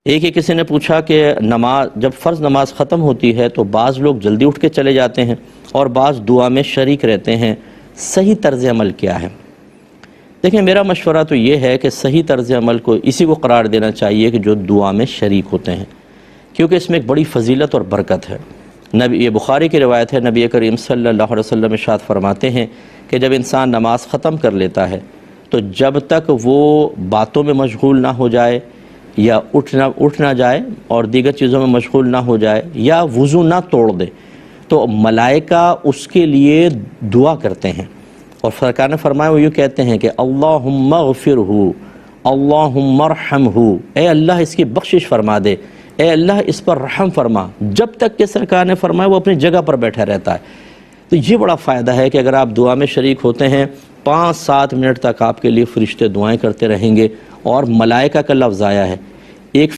ایک ہی کسی نے پوچھا کہ نماز جب فرض نماز ختم ہوتی ہے تو بعض لوگ جلدی اٹھ کے چلے جاتے ہیں اور بعض دعا میں شریک رہتے ہیں، صحیح طرز عمل کیا ہے؟ دیکھیں، میرا مشورہ تو یہ ہے کہ صحیح طرز عمل کو اسی کو قرار دینا چاہیے کہ جو دعا میں شریک ہوتے ہیں، کیونکہ اس میں ایک بڑی فضیلت اور برکت ہے۔ یہ بخاری کی روایت ہے، نبی کریم صلی اللہ علیہ وسلم ارشاد فرماتے ہیں کہ جب انسان نماز ختم کر لیتا ہے تو جب تک وہ باتوں میں مشغول نہ ہو جائے یا اٹھ نہ جائے اور دیگر چیزوں میں مشغول نہ ہو جائے یا وضو نہ توڑ دے تو ملائکہ اس کے لیے دعا کرتے ہیں، اور سرکار نے فرمایا وہ یہ کہتے ہیں کہ اللہم اغفرہ، اللہم ارحمہ، اے اللہ اس کی بخشش فرما دے، اے اللہ اس پر رحم فرما، جب تک کہ سرکار نے فرمایا وہ اپنی جگہ پر بیٹھا رہتا ہے۔ تو یہ بڑا فائدہ ہے کہ اگر آپ دعا میں شریک ہوتے ہیں 5-7 منٹ تک آپ کے لیے فرشتے دعائیں کرتے رہیں گے، اور ملائکہ کا لفظ آیا ہے